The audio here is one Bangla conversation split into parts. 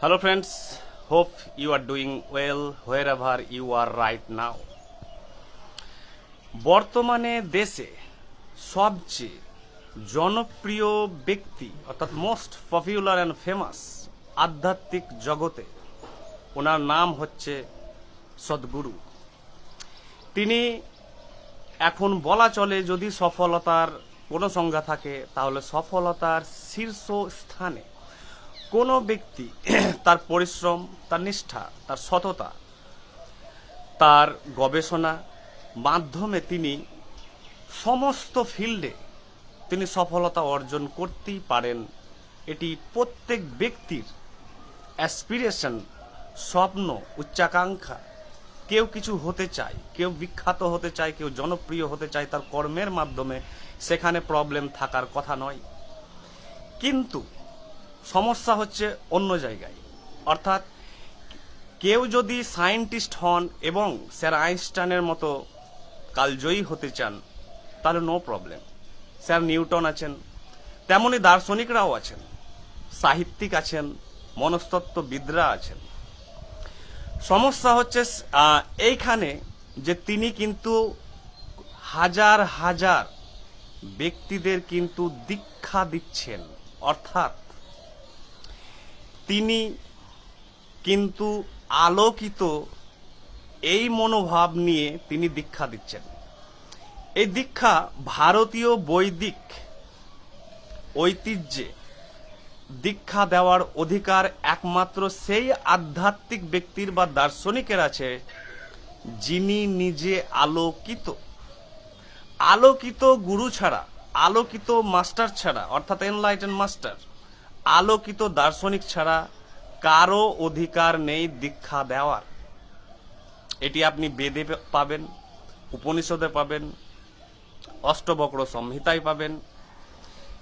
Hello friends, hope you are doing well wherever you are right now. বর্তমানে দেশে সবচেয়ে জনপ্রিয় ব্যক্তি অর্থাৎ মোস্ট পপুলার অ্যান্ড ফেমাস আধ্যাত্মিক জগতে ওনার নাম হচ্ছে সদ্গুরু। তিনি এখন বলা চলে যদি সফলতার কোনো সংজ্ঞা থাকে তাহলে সফলতার শীর্ষ স্থানে কোনো ব্যক্তি তার পরিশ্রম, তার নিষ্ঠা, তার সততা, তার গবেষণা মাধ্যমে তিনি সমস্ত ফিল্ডে তিনি সফলতা অর্জন করতেই পারেন। এটি প্রত্যেক ব্যক্তির অ্যাসপিরেশন, স্বপ্ন, উচ্চাকাঙ্ক্ষা। কেউ কিছু হতে চায়, কেউ বিখ্যাত হতে চায়, কেউ জনপ্রিয় হতে চায় তার কর্মের মাধ্যমে, সেখানে প্রবলেম থাকার কথা নয়। কিন্তু সমস্যা হচ্ছে অন্য জায়গায়, অর্থাৎ কেউ যদি সায়েন্টিস্ট হন এবং স্যার আইনস্টাইনের মতো কালজয়ী হতে চান তাহলে নো প্রবলেম। স্যার নিউটন আছেন, তেমনি দার্শনিকরাও আছেন, সাহিত্যিক আছেন, মনস্তত্ত্ববিদরা আছেন। সমস্যা হচ্ছে এইখানে যে তিনি কিন্তু হাজার হাজার ব্যক্তিদের কিন্তু দীক্ষা দিচ্ছেন, অর্থাৎ তিনি কিন্তু আলোকিত এই মনোভাব নিয়ে তিনি দীক্ষা দিচ্ছেন। এই দীক্ষা ভারতীয় বৈদিক ঐতিহ্যে দীক্ষা দেওয়ার অধিকার একমাত্র সেই আধ্যাত্মিক ব্যক্তির বা দার্শনিকের আছে যিনি নিজে আলোকিত। আলোকিত গুরু ছাড়া, আলোকিত মাস্টার ছাড়া, অর্থাৎ এনলাইটেন মাস্টার, আলোকিত দার্শনিক ছাড়া কারো অধিকার নেই দীক্ষা দেওয়ার। এটি আপনি বেদে পাবেন, উপনিষদে পাবেন, অষ্টবক্র সংহিতায় পাবেন,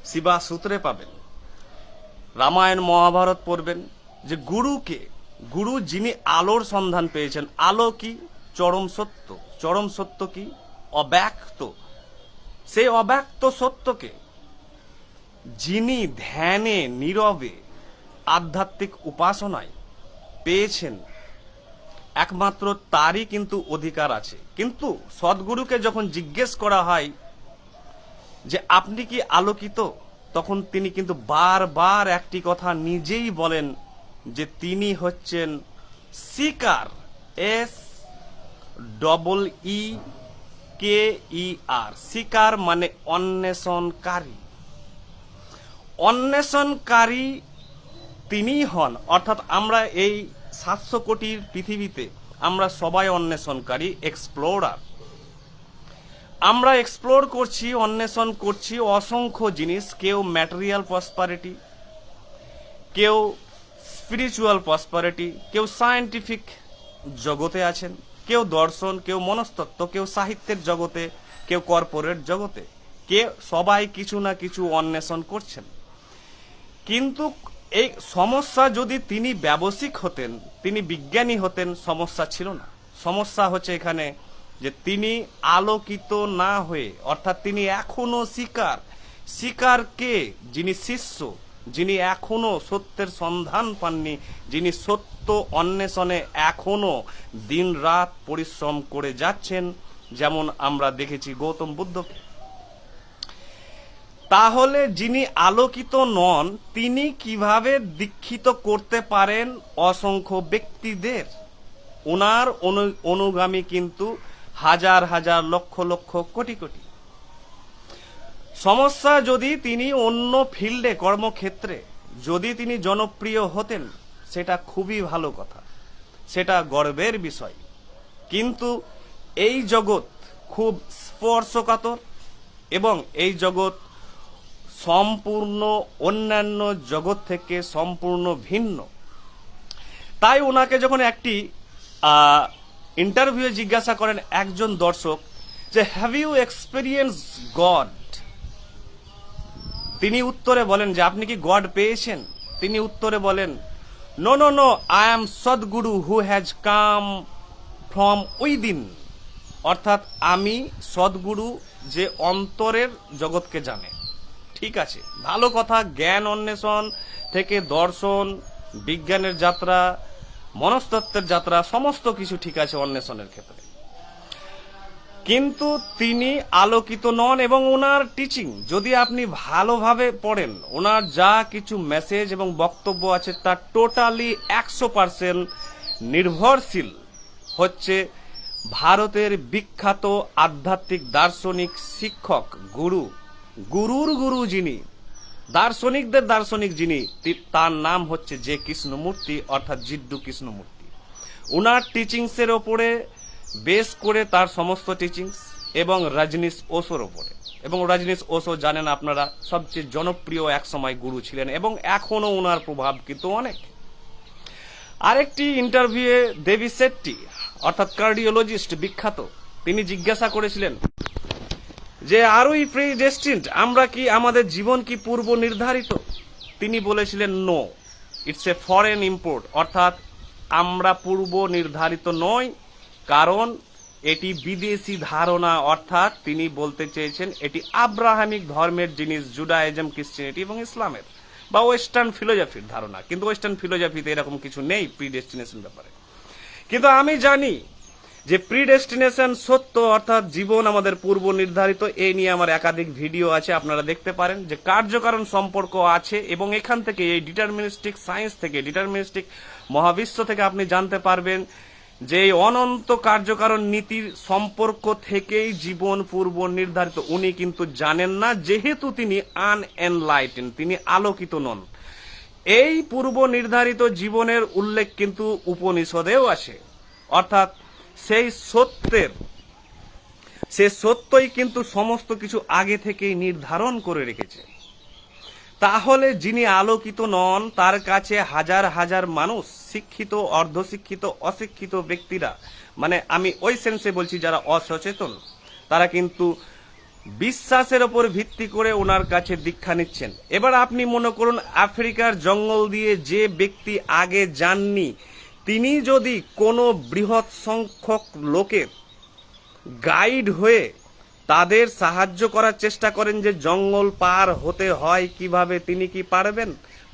শিবা সূত্রে পাবেন, রামায়ণ মহাভারত পড়বেন যে গুরুকে, গুরু যিনি আলোর সন্ধান পেয়েছেন। আলো কি? চরম সত্য। চরম সত্য কি? অব্যক্ত। সেই অব্যক্ত সত্যকে যিনি ধ্যানে, নীরবে, আধ্যাত্মিক উপাসনায় পেয়েছেন, একমাত্র তারই কিন্তু অধিকার আছে। কিন্তু সদ্গুরুকে যখন জিজ্ঞেস করা হয় যে আপনি কি আলোকিত, তখন তিনি কিন্তু বারবার একটি কথা নিজেই বলেন যে তিনি হচ্ছেন সিকার, SEEKER। সিকার মানে অন্বেষণকারী। অন্বেষণকারী তিনি হন, অর্থাৎ আমরা এই 700 কোটির পৃথিবীতে আমরা সবাই অন্বেষণকারী, এক্সপ্লোরার। আমরা এক্সপ্লোর করছি, অন্বেষণ করছি অসংখ্য জিনিস। কেউ ম্যাটেরিয়াল প্রসপারিটি, কেউ স্পিরিচুয়াল প্রসপারিটি, কেউ সায়েন্টিফিক জগতে আছেন, কেউ দর্শন, কেউ মনস্তত্ত্ব, কেউ সাহিত্যের জগতে, কেউ কর্পোরেট জগতে, সবাই কিছু না কিছু অন্বেষণ করছেন। কিন্তু এই সমস্যা, যদি তিনি ব্যবসায়িক হতেন, তিনি বিজ্ঞানী হতেন, সমস্যা ছিল না। সমস্যা হচ্ছে এখানে যে তিনি আলোকিত না হয়ে, অর্থাৎ তিনি এখনো শিকার। শিকার কে? যিনি শিষ্য, যিনি এখনো সত্যের সন্ধান পাননি, যিনি সত্য অন্বেষণে এখনো দিন রাত পরিশ্রম করে যাচ্ছেন, যেমন আমরা দেখেছি গৌতম বুদ্ধকে। তাহলে যিনি আলোকিত নন তিনি কিভাবে দীক্ষিত করতে পারেন অসংখ্য ব্যক্তিদের? ওনার অনুগামী কিন্তু হাজার হাজার, লক্ষ লক্ষ, কোটি কোটি। সমস্যা, যদি তিনি অন্য ফিল্ডে, কর্মক্ষেত্রে যদি তিনি জনপ্রিয় হতেন সেটা খুবই ভালো কথা, সেটা গর্বের বিষয়। কিন্তু এই জগৎ খুব স্পর্শকাতর এবং এই জগৎ সম্পূর্ণ অন্যান্য জগৎ থেকে সম্পূর্ণ ভিন্ন। তাই ওনাকে যখন একটি ইন্টারভিউ জিজ্ঞাসা করেন একজন দর্শক যে হ্যাভ ইউ এক্সপেরিয়েন্স গড, তিনি উত্তরে বলেন যে আপনি কি গড পেয়েছেন? তিনি উত্তরে বলেন no no no, I am Sadhguru who has come from within. অর্থাৎ আমি সদ্গুরু যে অন্তরের জগৎকে জানে। ঠিক আছে, ভালো কথা। জ্ঞান অন্বেষণ থেকে দর্শন, বিজ্ঞানের যাত্রা, মনস্তত্ত্বের যাত্রা, সমস্ত কিছু ঠিক আছে অন্বেষণের ক্ষেত্রে, কিন্তু তিনি আলোকিত নন। এবং ওনার টিচিং যদি আপনি ভালোভাবে পড়েন, ওনার যা কিছু মেসেজ এবং বক্তব্য আছে তা টোটালি 100% নির্ভরশীল হচ্ছে ভারতের বিখ্যাত আধ্যাত্মিক দার্শনিক শিক্ষক, গুরুর গুরু যিনি, দার্শনিকদের দার্শনিক যিনি, তার নাম হচ্ছে যে কৃষ্ণমূর্তি, অর্থাৎ জিড্ডু কৃষ্ণমূর্তি। ওনার টিচিংসের ওপরে বেস করে তার সমস্ত টিচিংস, এবং রজনীশ ওশোর ওপরে। এবং রজনীশ ওশো জানেন আপনারা সবচেয়ে জনপ্রিয় একসময় গুরু ছিলেন, এবং এখনো ওনার প্রভাব কিন্তু অনেক। আরেকটি ইন্টারভিউয়ে দেবী শেট্টি অর্থাৎ কার্ডিওলজিস্ট বিখ্যাত, তিনি জিজ্ঞাসা করেছিলেন যে আর উই প্রিডেস্টিনড, আমরা কি, আমাদের জীবন কি পূর্ব নির্ধারিত? তিনি বলেছিলেন no, it's a foreign import, অর্থাৎ আমরা পূর্ব নির্ধারিত নই, কারণ এটি বিদেশি ধারণা। অর্থাৎ তিনি বলতে চেয়েছেন এটি আব্রাহামিক ধর্মের জিনিস, জুডাইজম, ক্রিশ্চিয়ানিটি এবং ইসলামের বা ওয়েস্টার্ন ফিলোজফির ধারণা। কিন্তু ওয়েস্টার্ন ফিলোজফিতে এরকম কিছু নেই প্রিডেস্টিনেশন ব্যাপারে। কিন্তু আমি জানি যে প্রিডেস্টিনেশন সত্য, অর্থাৎ জীবন আমাদের পূর্ব নির্ধারিত। এই নিয়ে আমার একাধিক ভিডিও আছে, আপনারা দেখতে পারেন যে কার্যকারণ সম্পর্ক আছে। এবং এখান থেকে, এই ডিটারমিনিস্টিক সায়েন্স থেকে, ডিটারমিনিস্টিক মহাবিশ্ব থেকে আপনি জানতে পারবেন যে এই অনন্ত কার্যকারণ নীতির সম্পর্ক থেকেই জীবন পূর্ব নির্ধারিত। উনি কিন্তু জানেন না, যেহেতু তিনি আনএনলাইটেন, তিনি আলোকিত নন। এই পূর্ব নির্ধারিত জীবনের উল্লেখ কিন্তু উপনিষদেও আছে, অর্থাৎ সেই সত্যই কিন্তু সমস্ত কিছু আগে থেকেই নির্ধারণ করে রেখেছে। তাহলে যিনি আলোকিত নন, তার কাছে হাজার হাজার মানুষ, শিক্ষিত, অর্ধশিক্ষিত, অশিক্ষিত ব্যক্তিরা, মানে আমি ওই সেন্সে বলছি যারা অসচেতন, তারা কিন্তু বিশ্বাসের ওপর ভিত্তি করে ওনার কাছে দীক্ষা নিচ্ছেন। এবার আপনি মনে করুন আফ্রিকার জঙ্গল দিয়ে যে ব্যক্তি আগে যাননি, তিনি যদি কোনো বৃহৎ সংখ্যক লোকের গাইড হয়ে তাদের সাহায্য করার চেষ্টা করেন যে জঙ্গল পার হতে হয় কিভাবে, তিনি কি পারবেন?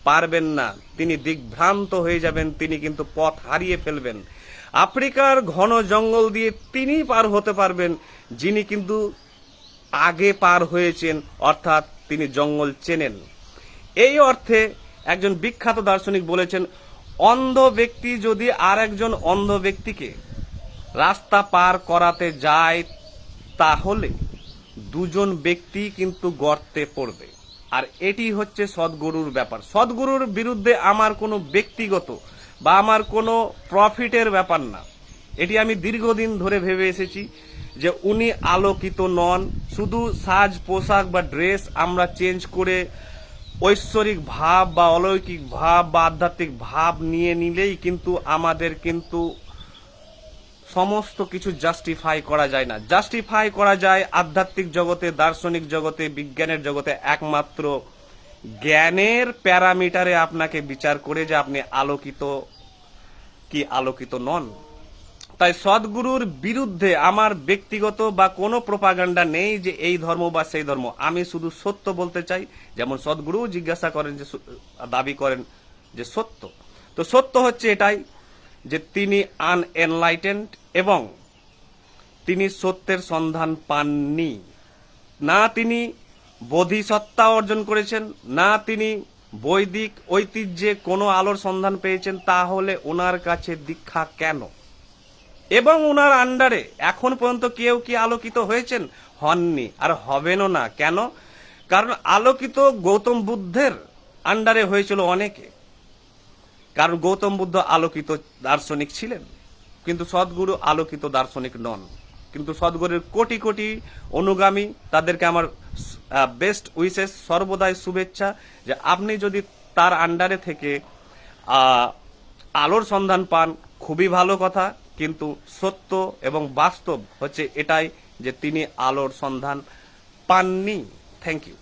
পারবেন না। তিনি দিগ্ভ্রান্ত হয়ে যাবেন, তিনি কিন্তু পথ হারিয়ে ফেলবেন। আফ্রিকার ঘন জঙ্গল দিয়ে তিনি পার হতে পারবেন যিনি কিন্তু আগে পার হয়েছেন, অর্থাৎ তিনি জঙ্গল চেনেন। এই অর্থে একজন বিখ্যাত দার্শনিক বলেছেন, অন্ধ ব্যক্তি যদি আর একজন অন্ধ ব্যক্তিকে রাস্তা পার করাতে যায়, তাহলে দুজন ব্যক্তি কিন্তু গর্তে পড়বে। আর এটি হচ্ছে সদ্গুরুর ব্যাপার। সদ্গুরুর বিরুদ্ধে আমার কোনো ব্যক্তিগত বা আমার কোনো প্রফিটের ব্যাপার না। এটি আমি দীর্ঘদিন ধরে ভেবে এসেছি যে উনি আলোকিত নন। শুধু সাজ পোশাক বা ড্রেস আমরা চেঞ্জ করে ঐশ্বরিক ভাব বা অলৌকিক ভাব বা আধ্যাত্মিক ভাব নিয়ে নিলেই কিন্তু আমাদের কিন্তু সমস্ত কিছু জাস্টিফাই করা যায় না। জাস্টিফাই করা যায় আধ্যাত্মিক জগতে, দার্শনিক জগতে, বিজ্ঞানের জগতে একমাত্র জ্ঞানের প্যারামিটারে আপনাকে বিচার করে যে আপনি আলোকিত কি আলোকিত নন। তাই সদ্গুরুর বিরুদ্ধে আমার ব্যক্তিগত বা কোনো প্রোপাগান্ডা নেই যে এই ধর্ম বা সেই ধর্ম। আমি শুধু সত্য বলতে চাই, যেমন সদ্গুরু জিজ্ঞাসা করেন, যে দাবি করেন যে সত্য। তো সত্য হচ্ছে এটাই যে তিনি আনএনলাইটেন্ড এবং তিনি সত্যের সন্ধান পাননি। না তিনি বোধিসত্তা অর্জন করেছেন, না তিনি বৈদিক ঐতিহ্যে কোনো আলোর সন্ধান পেয়েছেন। তাহলে ওনার কাছে দীক্ষা কেন? এবং ওনার আন্ডারে এখন পর্যন্ত কেউ কি আলোকিত হয়েছেন? হননি, আর হবেনও না। কেন? কারণ আলোকিত গৌতম বুদ্ধের আন্ডারে হয়েছিল অনেকে, কারণ গৌতম বুদ্ধ আলোকিত দার্শনিক ছিলেন, কিন্তু সদ্গুরু আলোকিত দার্শনিক নন। কিন্তু সদ্গুরুর কোটি কোটি অনুগামী, তাদেরকে আমার বেস্ট উইশেস, সর্বদাই শুভেচ্ছা যে আপনি যদি তার আন্ডারে থেকে আলোর সন্ধান পান, খুবই ভালো কথা। কিন্তু সত্য এবং বাস্তব হচ্ছে এটাই যে তিনি আলোর সন্ধান পাননি। Thank you.